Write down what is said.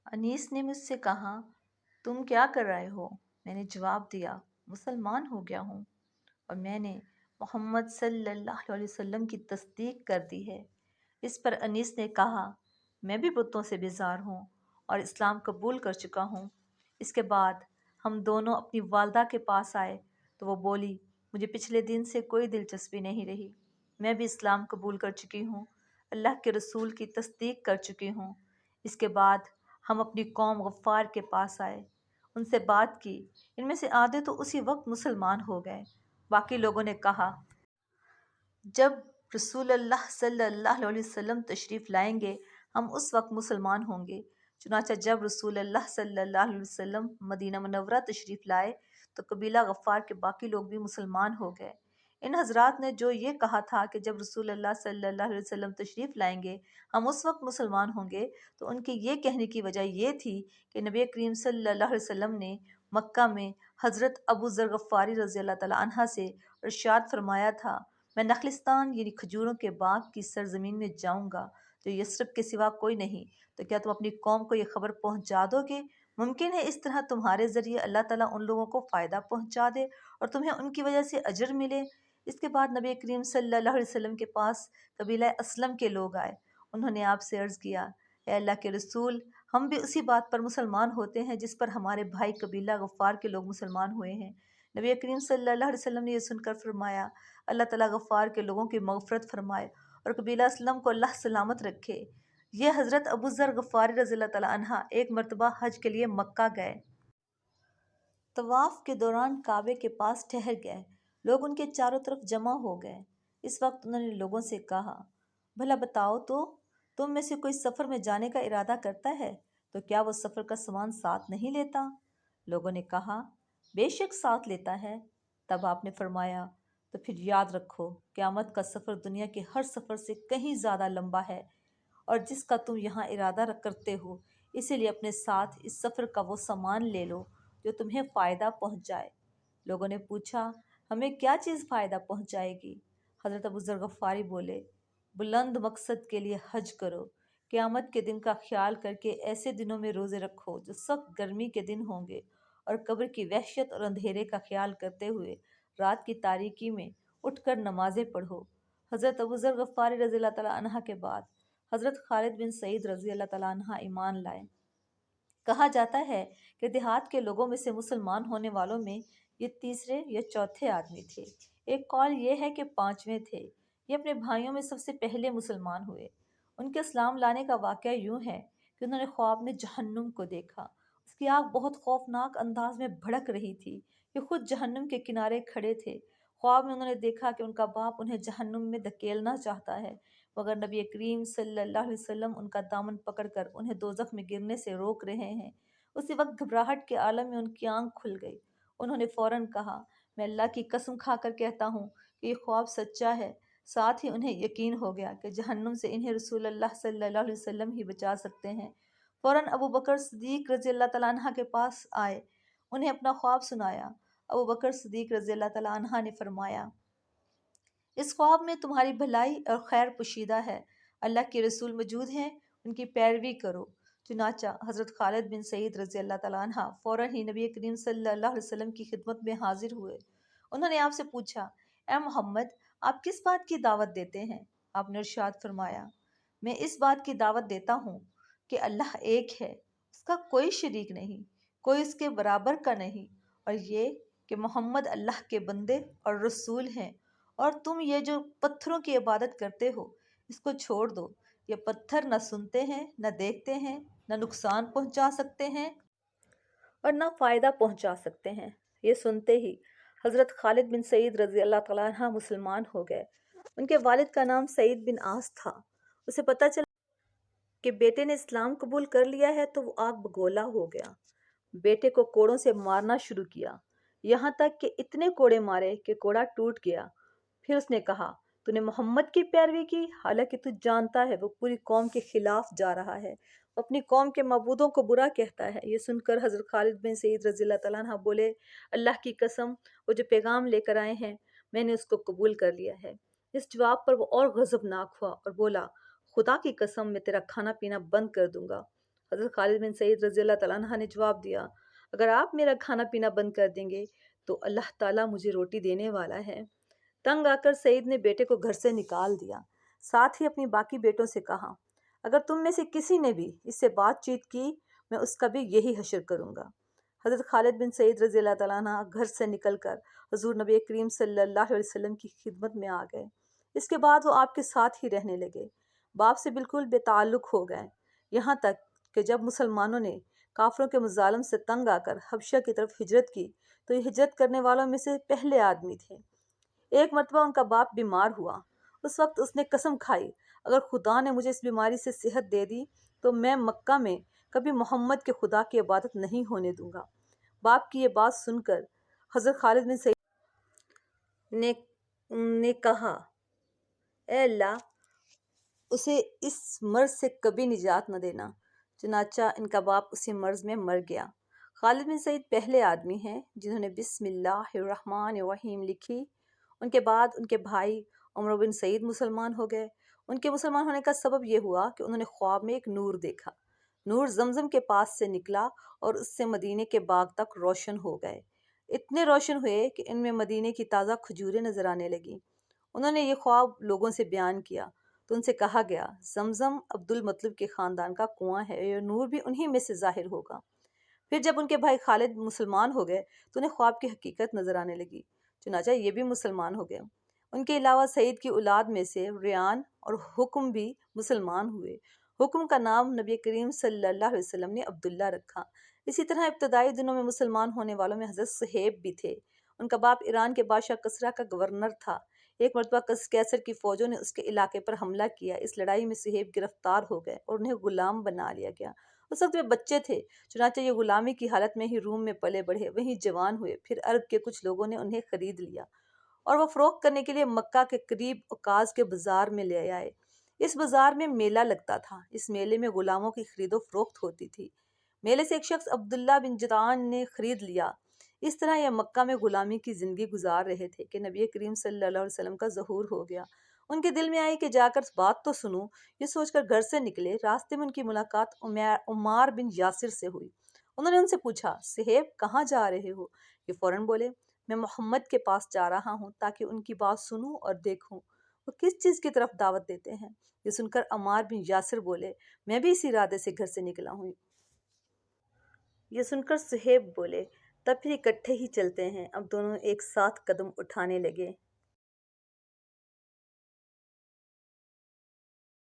انیس نے مجھ سے کہا، تم کیا کر رہے ہو؟ میں نے جواب دیا، مسلمان ہو گیا ہوں اور میں نے محمد صلی اللہ علیہ وسلم کی تصدیق کر دی ہے۔ اس پر انیس نے کہا، میں بھی بتوں سے بیزار ہوں اور اسلام قبول کر چکا ہوں۔ اس کے بعد ہم دونوں اپنی والدہ کے پاس آئے تو وہ بولی، مجھے پچھلے دن سے کوئی دلچسپی نہیں رہی، میں بھی اسلام قبول کر چکی ہوں، اللہ کے رسول کی تصدیق کر چکی ہوں۔ اس کے بعد ہم اپنی قوم غفار کے پاس آئے، ان سے بات کی، ان میں سے آدھے تو اسی وقت مسلمان ہو گئے۔ باقی لوگوں نے کہا، جب رسول اللہ صلی اللہ علیہ وسلم تشریف لائیں گے ہم اس وقت مسلمان ہوں گے۔ چنانچہ جب رسول اللہ صلی اللہ علیہ وسلم مدینہ منورہ تشریف لائے تو قبیلہ غفار کے باقی لوگ بھی مسلمان ہو گئے۔ ان حضرات نے جو یہ کہا تھا کہ جب رسول اللہ صلی اللہ علیہ وسلم تشریف لائیں گے ہم اس وقت مسلمان ہوں گے، تو ان کے یہ کہنے کی وجہ یہ تھی کہ نبی کریم صلی اللہ علیہ وسلم نے مکہ میں حضرت ابو ذر غفاری رضی اللہ تعالیٰ عنہ سے ارشاد فرمایا تھا، میں نخلستان یعنی کھجوروں کے باغ کی سرزمین میں جاؤں گا جو یثرب کے سوا کوئی نہیں، تو کیا تم اپنی قوم کو یہ خبر پہنچا دو گے؟ ممکن ہے اس طرح تمہارے ذریعے اللہ تعالیٰ ان لوگوں کو فائدہ پہنچا دے اور تمہیں ان کی وجہ سے اجر ملے۔ اس کے بعد نبی کریم صلی اللہ علیہ وسلم کے پاس قبیلہ اسلم کے لوگ آئے، انہوں نے آپ سے عرض کیا، اے اللہ کے رسول، ہم بھی اسی بات پر مسلمان ہوتے ہیں جس پر ہمارے بھائی قبیلہ غفار کے لوگ مسلمان ہوئے ہیں۔ نبی کریم صلی اللہ علیہ وسلم نے یہ سن کر فرمایا، اللہ تعالیٰ غفار کے لوگوں کی مغفرت فرمائے اور قبیلہ اسلم کو اللہ سلامت رکھے۔ یہ حضرت ابو ذر غفاری رضی اللہ تعالیٰ عنہ ایک مرتبہ حج کے لیے مکہ گئے۔ طواف کے دوران کعبے کے پاس ٹھہر گئے، لوگ ان کے چاروں طرف جمع ہو گئے۔ اس وقت انہوں نے لوگوں سے کہا، بھلا بتاؤ تو، تم میں سے کوئی سفر میں جانے کا ارادہ کرتا ہے تو کیا وہ سفر کا سامان ساتھ نہیں لیتا؟ لوگوں نے کہا، بے شک ساتھ لیتا ہے۔ تب آپ نے فرمایا، تو پھر یاد رکھو قیامت کا سفر دنیا کے ہر سفر سے کہیں زیادہ لمبا ہے، اور جس کا تم یہاں ارادہ کرتے ہو، اسی لیے اپنے ساتھ اس سفر کا وہ سامان لے لو جو تمہیں فائدہ پہنچ جائے۔ لوگوں نے پوچھا، ہمیں کیا چیز فائدہ پہنچائے گی؟ حضرت ابو ذر غفاری بولے، بلند مقصد کے لیے حج کرو، قیامت کے دن کا خیال کر کے ایسے دنوں میں روزے رکھو جو سخت گرمی کے دن ہوں گے، اور قبر کی وحشت اور اندھیرے کا خیال کرتے ہوئے رات کی تاریکی میں اٹھ کر نمازیں پڑھو۔ حضرت ابو ذر غفاری رضی اللہ تعالیٰ عنہ کے بعد حضرت خالد بن سعید رضی اللہ تعالیٰ عنہ ایمان لائے۔ کہا جاتا ہے کہ دیہات کے لوگوں میں سے مسلمان ہونے والوں میں یہ تیسرے یا چوتھے آدمی تھے، ایک قول یہ ہے کہ پانچویں تھے۔ یہ اپنے بھائیوں میں سب سے پہلے مسلمان ہوئے۔ ان کے اسلام لانے کا واقعہ یوں ہے کہ انہوں نے خواب میں جہنم کو دیکھا، اس کی آگ بہت خوفناک انداز میں بھڑک رہی تھی، یہ خود جہنم کے کنارے کھڑے تھے۔ خواب میں انہوں نے دیکھا کہ ان کا باپ انہیں جہنم میں دھکیلنا چاہتا ہے، مگر نبی کریم صلی اللہ علیہ وسلم ان کا دامن پکڑ کر انہیں دوزخ میں گرنے سے روک رہے ہیں۔ اسی وقت گھبراہٹ کے عالم میں ان کی آنکھ کھل گئی، انہوں نے فوراً کہا، میں اللہ کی قسم کھا کر کہتا ہوں کہ یہ خواب سچا ہے۔ ساتھ ہی انہیں یقین ہو گیا کہ جہنم سے انہیں رسول اللہ صلی اللہ علیہ وسلم ہی بچا سکتے ہیں۔ فوراً ابو بکر صدیق رضی اللہ تعالیٰ عنہ کے پاس آئے، انہیں اپنا خواب سنایا۔ ابو بکر صدیق رضی اللہ تعالیٰ عنہ نے فرمایا، اس خواب میں تمہاری بھلائی اور خیر پوشیدہ ہے، اللہ کے رسول موجود ہیں، ان کی پیروی کرو۔ چنانچہ حضرت خالد بن سعید رضی اللہ تعالیٰ عنہ فوراً ہی نبی کریم صلی اللہ علیہ وسلم کی خدمت میں حاضر ہوئے۔ انہوں نے آپ سے پوچھا، اے محمد، آپ کس بات کی دعوت دیتے ہیں؟ آپ نے ارشاد فرمایا، میں اس بات کی دعوت دیتا ہوں کہ اللہ ایک ہے، اس کا کوئی شریک نہیں، کوئی اس کے برابر کا نہیں، اور یہ کہ محمد اللہ کے بندے اور رسول ہیں، اور تم یہ جو پتھروں کی عبادت کرتے ہو اس کو چھوڑ دو، یہ پتھر نہ سنتے ہیں، نہ دیکھتے ہیں، نہ نقصان پہنچا سکتے ہیں اور نہ فائدہ پہنچا سکتے ہیں۔ یہ سنتے ہی حضرت خالد بن سعید رضی اللہ تعالیٰ عنہ مسلمان ہو گئے۔ ان کے والد کا نام سعید بن عاص تھا۔ اسے پتہ چلا کہ بیٹے نے اسلام قبول کر لیا ہے تو وہ آگ بگولا ہو گیا، بیٹے کو کوڑوں سے مارنا شروع کیا، یہاں تک کہ اتنے کوڑے مارے کہ کوڑا ٹوٹ گیا۔ پھر اس نے کہا، تو نے محمد کی پیروی کی، حالانکہ تو جانتا ہے وہ پوری قوم کے خلاف جا رہا ہے، وہ اپنی قوم کے معبودوں کو برا کہتا ہے۔ یہ سن کر حضرت خالد بن سعید رضی اللہ تعالیٰ عنہ بولے، اللہ کی قسم، وہ جو پیغام لے کر آئے ہیں میں نے اس کو قبول کر لیا ہے۔ اس جواب پر وہ اور غضبناک ہوا اور بولا، خدا کی قسم، میں تیرا کھانا پینا بند کر دوں گا۔ حضرت خالد بن سعید رضی اللہ تعالیٰ عنہ نے جواب دیا، اگر آپ میرا کھانا پینا بند کر دیں گے تو اللہ تعالیٰ مجھے روٹی دینے والا ہے۔ تنگ آ کر سعید نے بیٹے کو گھر سے نکال دیا، ساتھ ہی اپنی باقی بیٹوں سے کہا، اگر تم میں سے کسی نے بھی اس سے بات چیت کی میں اس کا بھی یہی حشر کروں گا۔ حضرت خالد بن سعید رضی اللہ تعالیٰ عنہ گھر سے نکل کر حضور نبی کریم صلی اللہ علیہ وسلم کی خدمت میں آ گئے۔ اس کے بعد وہ آپ کے ساتھ ہی رہنے لگے، باپ سے بالکل بے تعلق ہو گئے، یہاں تک کہ جب مسلمانوں نے کافروں کے مظالم سے تنگ آ کر حبشہ کی طرف ہجرت کی تو یہ ہجرت کرنے والوں میں سے پہلے آدمی تھے۔ ایک مرتبہ ان کا باپ بیمار ہوا، اس وقت اس نے قسم کھائی، اگر خدا نے مجھے اس بیماری سے صحت دے دی تو میں مکہ میں کبھی محمد کے خدا کی عبادت نہیں ہونے دوں گا۔ باپ کی یہ بات سن کر حضرت خالد بن سعید نے کہا، اے اللہ اسے اس مرض سے کبھی نجات نہ دینا۔ چنانچہ ان کا باپ اسی مرض میں مر گیا۔ خالد بن سعید پہلے آدمی ہیں جنہوں نے بسم اللہ الرحمن الرحیم لکھی۔ ان کے بعد ان کے بھائی عمر بن سعید مسلمان ہو گئے۔ ان کے مسلمان ہونے کا سبب یہ ہوا کہ انہوں نے خواب میں ایک نور دیکھا۔ نور زمزم کے پاس سے نکلا اور اس سے مدینے کے باغ تک روشن ہو گئے، اتنے روشن ہوئے کہ ان میں مدینے کی تازہ کھجوریں نظر آنے لگیں۔ انہوں نے یہ خواب لوگوں سے بیان کیا تو ان سے کہا گیا، زمزم عبد المطلب کے خاندان کا کنواں ہے، یہ نور بھی انہی میں سے ظاہر ہوگا۔ پھر جب ان کے بھائی خالد مسلمان ہو گئے تو انہیں خواب کی حقیقت نظر آنے لگی، چنانچہ یہ بھی مسلمان ہو گئے۔ ان کے علاوہ سعید کی اولاد میں سے ریان اور حکم بھی مسلمان ہوئے۔ حکم کا نام نبی کریم صلی اللہ علیہ وسلم نے عبداللہ رکھا۔ اسی طرح ابتدائی دنوں میں مسلمان ہونے والوں میں حضرت صہیب بھی تھے۔ ان کا باپ ایران کے بادشاہ کسریٰ کا گورنر تھا۔ ایک مرتبہ کیسر کی فوجوں نے اس کے علاقے پر حملہ کیا، اس لڑائی میں صہیب گرفتار ہو گئے اور انہیں غلام بنا لیا گیا۔ اس وقت وہ بچے تھے، چنانچہ یہ غلامی کی حالت میں ہی روم میں پلے بڑھے، وہیں جوان ہوئے۔ پھر عرب کے کچھ لوگوں نے انہیں خرید لیا اور وہ فروخت کرنے کے لیے مکہ کے قریب عکاظ کے بازار میں لے آئے۔ اس بازار میں میلہ لگتا تھا، اس میلے میں غلاموں کی خرید و فروخت ہوتی تھی۔ میلے سے ایک شخص عبداللہ بن جدعان نے خرید لیا۔ اس طرح یہ مکہ میں غلامی کی زندگی گزار رہے تھے کہ نبی کریم صلی اللہ علیہ وسلم کا ظہور ہو گیا۔ ان کے دل میں آئی کہ جا کر بات تو سنوں، یہ سوچ کر گھر سے نکلے۔ راستے میں ان کی ملاقات عمار بن یاسر سے ہوئی۔ انہوں نے ان سے پوچھا، صہیب کہاں جا رہے ہو؟ یہ فوراً بولے، میں محمد کے پاس جا رہا ہوں تاکہ ان کی بات سنوں اور دیکھوں وہ کس چیز کی طرف دعوت دیتے ہیں۔ یہ سن کر عمار بن یاسر بولے، میں بھی اسی ارادے سے گھر سے نکلا ہوں۔ یہ سن کر صہیب بولے، تب پھر اکٹھے ہی چلتے ہیں۔ اب دونوں ایک ساتھ قدم اٹھانے لگے۔